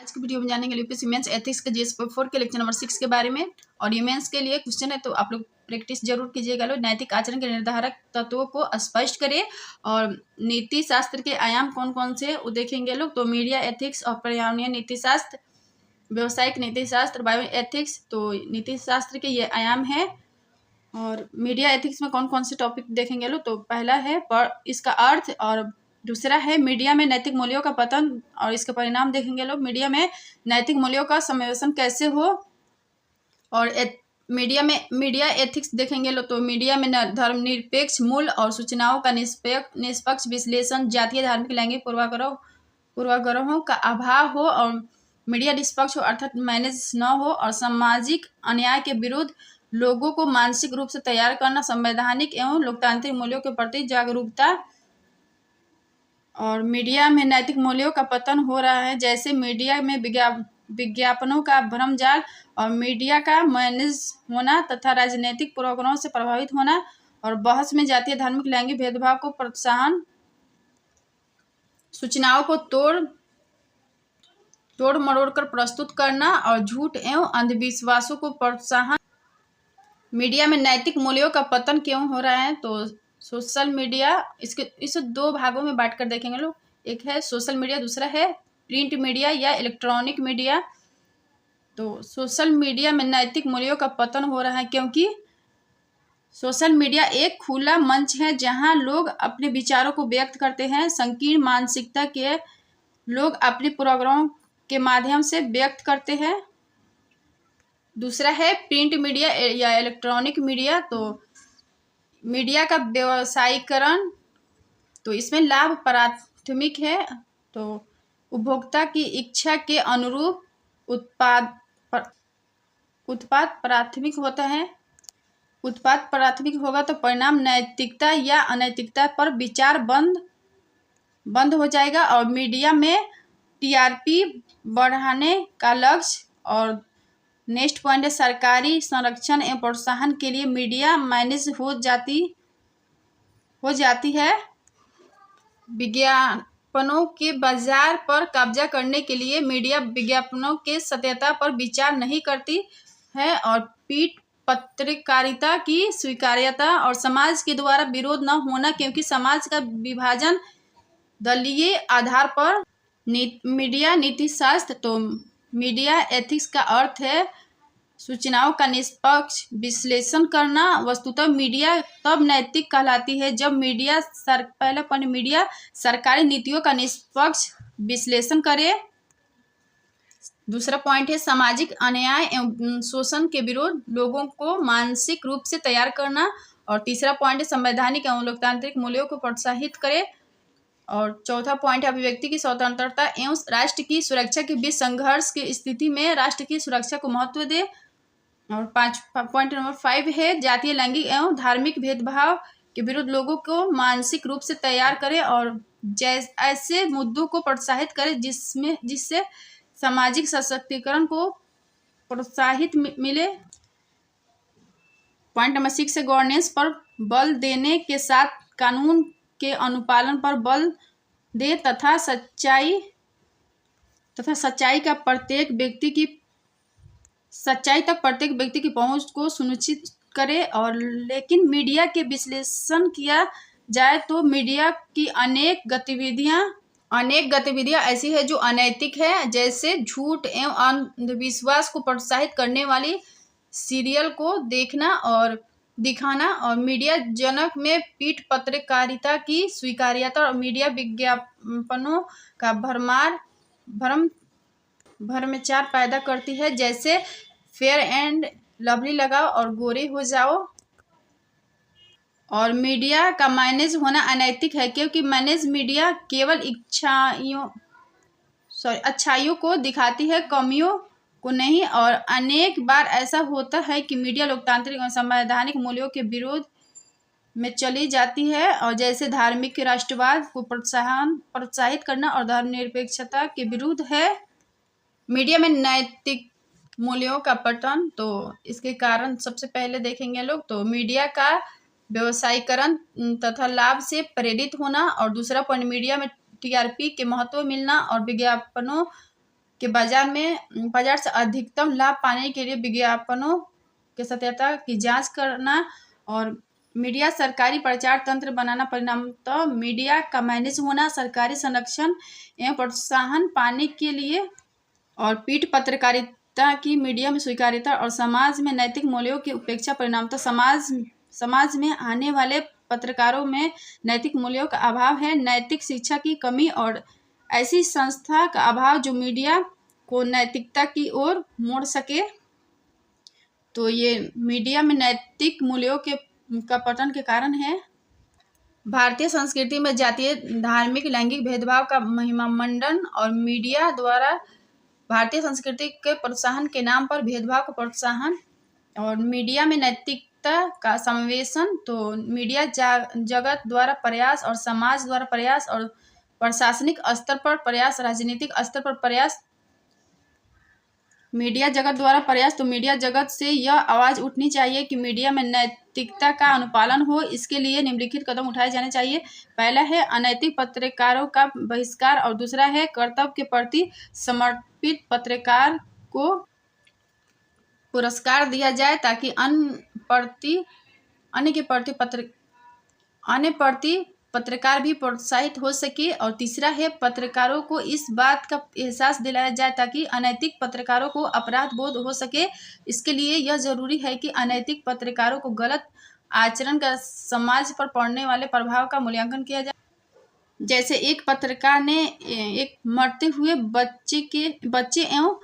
आज की वीडियो में जानेंगे यूपीएससी मेंस एथिक्स के जीएस पेपर 4 के लेक्चर नंबर 6 के बारे में। और ये मेंस के लिए क्वेश्चन है, तो आप लोग प्रैक्टिस जरूर कीजिएगा। लोग नैतिक आचरण के निर्धारक तत्वों को स्पष्ट करें और नीति शास्त्र के आयाम कौन कौन से वो देखेंगे लोग। तो मीडिया एथिक्स और पर्यावरणीय नीति शास्त्र, व्यवसायिक नीति शास्त्र, बायो एथिक्स, तो नीति शास्त्र के ये आयाम है। और मीडिया एथिक्स में कौन कौन से टॉपिक देखेंगे लोग। तो पहला है इसका अर्थ, और दूसरा है मीडिया में नैतिक मूल्यों का पतन और इसके परिणाम देखेंगे लोग। मीडिया में नैतिक मूल्यों का समावेशन कैसे हो, और मीडिया एथिक्स देखेंगे लोग। तो मीडिया में धर्मनिरपेक्ष मूल्य और सूचनाओं का निष्पक्ष विश्लेषण, जातीय धार्मिक लैंगिक पूर्वाग्रहों का अभाव हो और मीडिया निष्पक्ष हो अर्थात मैनेज न हो, और सामाजिक अन्याय के विरुद्ध लोगों को मानसिक रूप से तैयार करना, संवैधानिक एवं लोकतांत्रिक मूल्यों के प्रति जागरूकता। और मीडिया में नैतिक मूल्यों का पतन हो रहा है, जैसे मीडिया में विज्ञापनों का भ्रमजाल और मीडिया का मैनेज होना तथा राजनीतिक पूर्वाग्रहों से प्रभावित होना, और बहस में जातीय धार्मिक लैंगिक भेदभाव को प्रोत्साहन, सूचनाओं को तोड़ मरोड़ कर प्रस्तुत करना और झूठ एवं अंधविश्वासों को प्रोत्साहन। मीडिया में नैतिक मूल्यों का पतन क्यों हो रहा है। तो सोशल मीडिया, इसे दो भागों में बांट कर देखेंगे लोग। एक है सोशल मीडिया, दूसरा है प्रिंट मीडिया या इलेक्ट्रॉनिक मीडिया। तो सोशल मीडिया में नैतिक मूल्यों का पतन हो रहा है क्योंकि सोशल मीडिया एक खुला मंच है जहां लोग अपने विचारों को व्यक्त करते हैं। संकीर्ण मानसिकता के लोग अपने पूर्वाग्रहों के माध्यम से व्यक्त करते हैं। दूसरा है प्रिंट मीडिया या इलेक्ट्रॉनिक मीडिया। तो मीडिया का व्यवसायीकरण, तो इसमें लाभ प्राथमिक है। तो उपभोक्ता की इच्छा के अनुरूप उत्पाद प्राथमिक होता है। उत्पाद प्राथमिक होगा तो परिणाम नैतिकता या अनैतिकता पर विचार बंद हो जाएगा। और मीडिया में टीआरपी बढ़ाने का लक्ष्य। और नेक्स्ट पॉइंट है सरकारी संरक्षण एवं प्रोत्साहन के लिए मीडिया मैनेज हो जाती है। विज्ञापनों के बाजार पर कब्जा करने के लिए मीडिया विज्ञापनों के सत्यता पर विचार नहीं करती है। और पत्रकारिता की स्वीकार्यता और समाज के द्वारा विरोध न होना, क्योंकि समाज का विभाजन दलीय आधार पर। मीडिया नीति शास्त्र, तो मीडिया एथिक्स का अर्थ है सूचनाओं का निष्पक्ष विश्लेषण करना। वस्तुतः मीडिया तब नैतिक कहलाती है जब पहला पॉइंट, मीडिया सरकारी नीतियों का निष्पक्ष विश्लेषण करे। दूसरा पॉइंट है सामाजिक अन्याय एवं शोषण के विरुद्ध लोगों को मानसिक रूप से तैयार करना। और तीसरा पॉइंट है संवैधानिक एवं लोकतांत्रिक मूल्यों को प्रोत्साहित करे। और चौथा पॉइंट है अभिव्यक्ति की स्वतंत्रता एवं राष्ट्र की सुरक्षा के बीच संघर्ष की स्थिति में राष्ट्र की सुरक्षा को महत्व दे। और पॉइंट नंबर 5 है जातीय लैंगिक एवं धार्मिक भेदभाव के विरुद्ध लोगों को मानसिक रूप से तैयार करे और ऐसे मुद्दों को प्रोत्साहित करे जिससे सामाजिक सशक्तिकरण को प्रोत्साहित मिले। पॉइंट नंबर 6 है गवर्नेंस पर बल देने के साथ कानून के अनुपालन पर बल दे तथा सच्चाई तक प्रत्येक व्यक्ति की पहुंच को सुनिश्चित करे। और लेकिन मीडिया के विश्लेषण किया जाए तो मीडिया की अनेक गतिविधियां ऐसी है जो अनैतिक है, जैसे झूठ एवं अंधविश्वास को प्रोत्साहित करने वाली सीरियल को देखना और दिखाना। और मीडिया जनक में पीठ पत्रकारिता की स्वीकार्यता और मीडिया विज्ञापनों का भ्रमाचार पैदा करती है, जैसे फेयर एंड लवली लगाओ और गोरे हो जाओ। और मीडिया का मैनेज होना अनैतिक है क्योंकि मैनेज मीडिया केवल अच्छाइयों को दिखाती है, कमियों को नहीं। और अनेक बार ऐसा होता है कि मीडिया लोकतांत्रिक और संवैधानिक मूल्यों के विरोध में चली जाती है, और जैसे धार्मिक राष्ट्रवाद को प्रोत्साहित करना और धर्मनिरपेक्षता के विरुद्ध है। मीडिया में नैतिक मूल्यों का पतन, तो इसके कारण सबसे पहले देखेंगे लोग। तो मीडिया का व्यवसायीकरण तथा लाभ से प्रेरित होना। और दूसरा पॉइंट मीडिया में टीआरपी के महत्व मिलना और विज्ञापनों के बाजार से अधिकतम लाभ पाने के लिए विज्ञापनों के सत्यता की जांच करना और मीडिया सरकारी प्रचार तंत्र बनाना, परिणामतः मीडिया का मैनेज होना, सरकारी संरक्षण एवं प्रोत्साहन पाने के लिए और पीठ पत्रकारिता की मीडिया में स्वीकार्यता और समाज में नैतिक मूल्यों की उपेक्षा, परिणामतः समाज में आने वाले पत्रकारों में नैतिक मूल्यों का अभाव है, नैतिक शिक्षा की कमी और ऐसी संस्था का अभाव जो मीडिया को नैतिकता की ओर मोड़ सके। तो ये मीडिया में नैतिक मूल्यों का पतन के कारण है। भारतीय संस्कृति में जातीय, धार्मिक, लैंगिक भेदभाव का महिमामंडन और मीडिया द्वारा भारतीय संस्कृति के प्रोत्साहन के नाम पर भेदभाव को प्रोत्साहन और मीडिया में नैतिकता का समावेशन। तो मीडिया जगत द्वारा प्रयास और समाज द्वारा प्रयास और प्रशासनिक स्तर पर प्रयास, राजनीतिक स्तर पर प्रयास, मीडिया जगत द्वारा प्रयास। तो मीडिया जगत से यह आवाज़ उठनी चाहिए कि मीडिया में नैतिकता का अनुपालन हो। इसके लिए निम्नलिखित कदम उठाए जाने चाहिए। पहला है अनैतिक पत्रकारों का बहिष्कार और दूसरा है कर्तव्य के प्रति समर्पित पत्रकार को पुरस्कार दिया जाए ताकि अन्य प्रति पत्रकार भी प्रोत्साहित हो सके। और तीसरा है पत्रकारों को इस बात का एहसास दिलाया जाए ताकि अनैतिक पत्रकारों को अपराध बोध हो सके। इसके लिए यह जरूरी है कि अनैतिक पत्रकारों को गलत आचरण का समाज पर पड़ने वाले प्रभाव का मूल्यांकन किया जाए। जैसे एक पत्रकार ने एक मरते हुए बच्चे एवं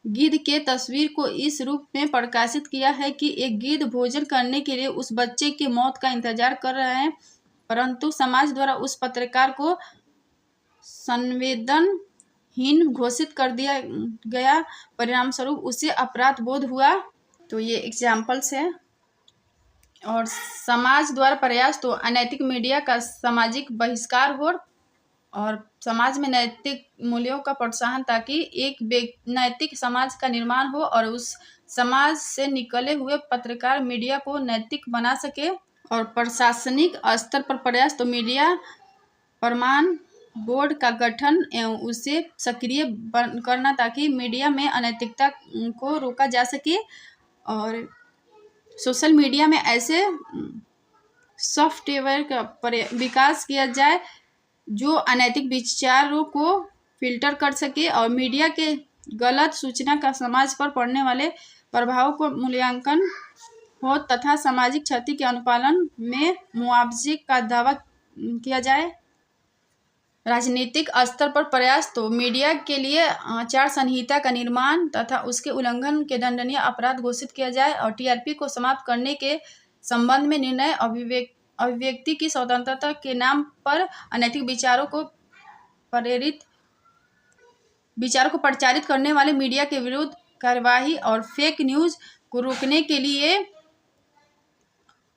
गिद्ध के तस्वीर को इस रूप में प्रकाशित किया है कि एक गिद्ध भोजन करने के लिए उस बच्चे की मौत का इंतजार कर रहा है, परंतु समाज द्वारा उस पत्रकार को संवेदनहीन घोषित कर दिया गया, परिणाम स्वरूप उसे अपराध बोध हुआ। तो ये एग्जाम्पल्स है। और समाज द्वारा प्रयास, तो अनैतिक मीडिया का सामाजिक बहिष्कार हो और समाज में नैतिक मूल्यों का प्रोत्साहन ताकि एक नैतिक समाज का निर्माण हो और उस समाज से निकले हुए पत्रकार मीडिया को नैतिक बना सके। और प्रशासनिक स्तर पर प्रयास, तो मीडिया प्रमाण बोर्ड का गठन एवं उसे सक्रिय करना ताकि मीडिया में अनैतिकता को रोका जा सके। और सोशल मीडिया में ऐसे सॉफ्टवेयर का विकास किया जाए जो अनैतिक विचारों को फिल्टर कर सके और मीडिया के गलत सूचना का समाज पर पड़ने वाले प्रभाव को मूल्यांकन हो तथा सामाजिक क्षति के अनुपालन में मुआवजे का दावा किया जाए। राजनीतिक स्तर पर प्रयास, तो मीडिया के लिए आचार संहिता का निर्माण तथा उसके उल्लंघन के दंडनीय अपराध घोषित किया जाए और टीआरपी को समाप्त करने के संबंध में निर्णय, अभिव्यक्ति की स्वतंत्रता के नाम पर अनैतिक विचारों को प्रचारित करने वाले मीडिया के विरुद्ध कार्यवाही और फेक न्यूज को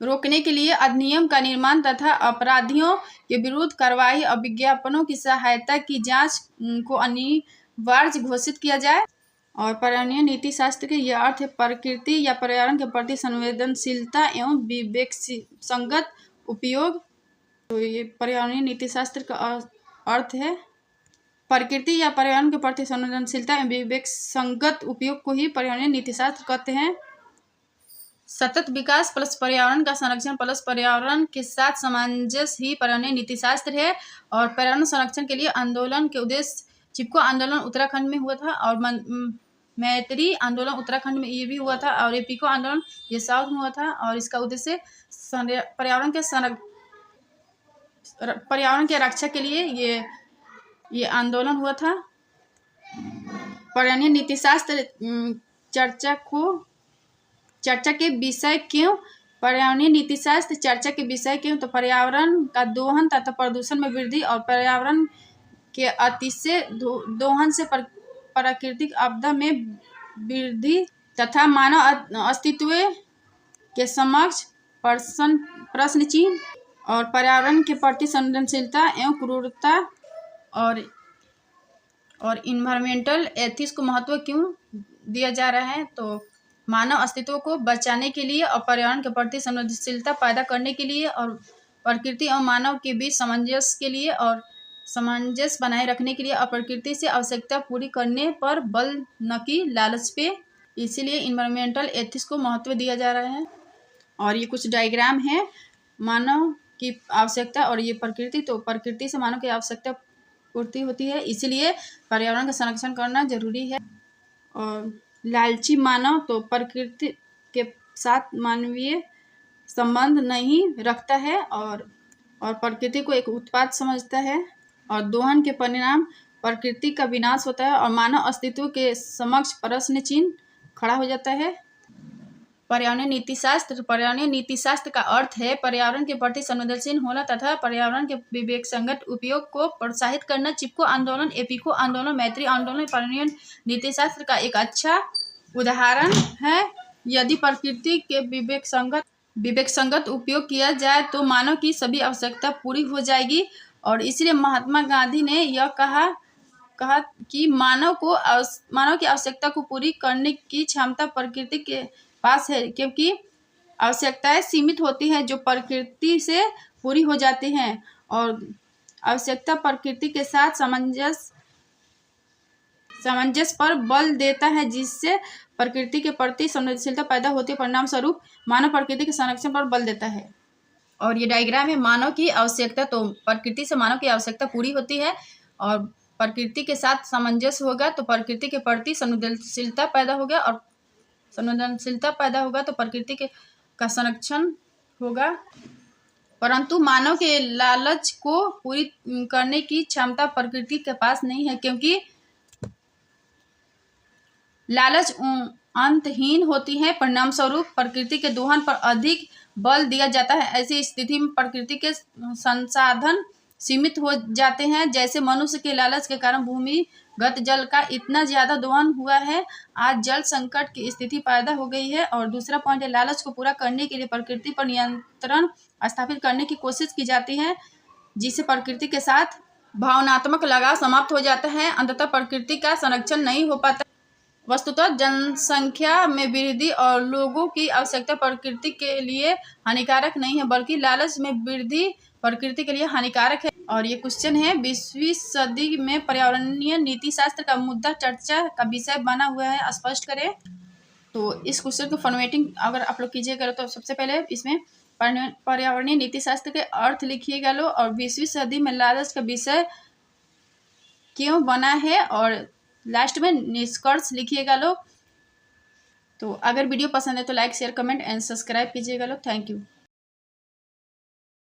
रोकने के लिए अधिनियम का निर्माण तथा अपराधियों के विरुद्ध कार्रवाई और विज्ञापनों की सहायता की जांच को अनिवार्य घोषित किया जाए। और पर्यावरणीय नीति शास्त्र के यह अर्थ है प्रकृति या पर्यावरण के प्रति संवेदनशीलता एवं विवेक संगत उपयोग। तो ये पर्यावरणीय नीति शास्त्र का अर्थ है प्रकृति या पर्यावरण के प्रति संवेदनशीलता एवं विवेक संगत उपयोग को ही पर्यावरणीय नीति शास्त्र कहते हैं। सतत विकास प्लस पर्यावरण का संरक्षण प्लस पर्यावरण के साथ सामंजस्य ही पर्यावरणीय नीति शास्त्र है। और पर्यावरण संरक्षण के लिए आंदोलन के उद्देश्य, चिपको आंदोलन उत्तराखंड में हुआ था और मैत्री आंदोलन उत्तराखंड में ये भी हुआ था और एपीको आंदोलन ये साउथ में हुआ था। और इसका उद्देश्य पर्यावरण के रक्षा के लिए ये आंदोलन हुआ था। पर्यावरणीय नीति शास्त्र चर्चा के विषय क्यों? पर्यावरणीय नीति शास्त्र चर्चा के विषय क्यों? तो पर्यावरण का दोहन तथा प्रदूषण में वृद्धि और पर्यावरण के अतिशय दोहन से प्राकृतिक आपदा में वृद्धि तथा मानव अस्तित्व के समक्ष प्रश्न चिन्ह और पर्यावरण के प्रति संवेदनशीलता एवं क्रूरता और इन्वायरमेंटल एथिक्स को महत्व क्यों दिया जा रहा है? तो मानव अस्तित्व को बचाने के लिए और पर्यावरण के प्रति संवेदनशीलता पैदा करने के लिए और प्रकृति और मानव के बीच सामंजस्य के लिए और सामंजस्य बनाए रखने के लिए और प्रकृति से आवश्यकता पूरी करने पर बल, न कि लालच पे। इसीलिए इन्वायरमेंटल एथिक्स को महत्व दिया जा रहा है। और ये कुछ डायग्राम है मानव की आवश्यकता और ये प्रकृति। तो प्रकृति से मानव की आवश्यकता पूर्ति होती है, इसीलिए पर्यावरण का संरक्षण करना जरूरी है। और लालची मानव तो प्रकृति के साथ मानवीय संबंध नहीं रखता है और प्रकृति को एक उत्पाद समझता है और दोहन के परिणाम प्रकृति का विनाश होता है और मानव अस्तित्व के समक्ष प्रश्न चिन्ह खड़ा हो जाता है। पर्यावरणीय नीतिशास्त्र का अर्थ है पर्यावरण के प्रति संवेदनशील होना तथा पर्यावरण के विवेकसंगत उपयोग को प्रोत्साहित करना। चिपको आंदोलन, एपिको आंदोलन, मैत्री आंदोलन पर्यावरणीय नीतिशास्त्र का एक अच्छा उदाहरण है। यदि प्रकृति के विवेकसंगत उपयोग किया जाए तो मानव की सभी आवश्यकता पूरी हो जाएगी। और इसलिए महात्मा गांधी ने यह कहा कि मानव की आवश्यकता को पूरी करने की क्षमता प्रकृति के पास है, क्योंकि आवश्यकताएं सीमित होती हैं जो प्रकृति से पूरी हो जाती हैं और आवश्यकता प्रकृति के साथ सामंजस्य पर बल देता है, जिससे प्रकृति के प्रति संवेदनशीलता पैदा होती है। परिणाम स्वरूप मानव प्रकृति के संरक्षण पर बल देता है। और ये डायग्राम है मानव की आवश्यकता। तो प्रकृति से मानव की आवश्यकता पूरी होती है और प्रकृति के साथ सामंजस्य होगा तो प्रकृति के प्रति संवेदनशीलता पैदा होगा और संवेदनशीलता पैदा होगा तो प्रकृति का संरक्षण होगा। परंतु मानव के लालच को पूरी करने की क्षमता प्रकृति के पास नहीं है, क्योंकि लालच अंतहीन होती है। परिणाम स्वरूप प्रकृति के दोहन पर अधिक बल दिया जाता है। ऐसी स्थिति में प्रकृति के संसाधन सीमित हो जाते हैं। जैसे मनुष्य के लालच के कारण भूमिगत जल का इतना ज्यादा दोहन हुआ है, आज जल संकट की स्थिति पैदा हो गई है। और दूसरा पॉइंट है, लालच को पूरा करने के लिए प्रकृति पर नियंत्रण स्थापित करने की कोशिश की जाती है, जिससे प्रकृति के साथ भावनात्मक लगाव समाप्त हो जाता है। अंततः प्रकृति का संरक्षण नहीं हो पाता। वस्तुतः जनसंख्या में वृद्धि और लोगों की आवश्यकता प्रकृति के लिए हानिकारक नहीं है, बल्कि लालच में वृद्धि प्रकृति के लिए हानिकारक है। और ये क्वेश्चन है, 20वीं सदी में पर्यावरणीय नीतिशास्त्र का मुद्दा चर्चा का विषय बना हुआ है, स्पष्ट करें। तो इस क्वेश्चन को फॉर्मेटिंग अगर आप लोग कीजिएगा तो सबसे पहले इसमें पर्यावरणीय नीतिशास्त्र के अर्थ लिखिएगा लो और 20वीं सदी में लालच का विषय क्यों बना है और लास्ट में निष्कर्ष लिखिएगा लोग। तो अगर वीडियो पसंद है तो like, share, comment and subscribe कीजिएगा लोग। Thank you.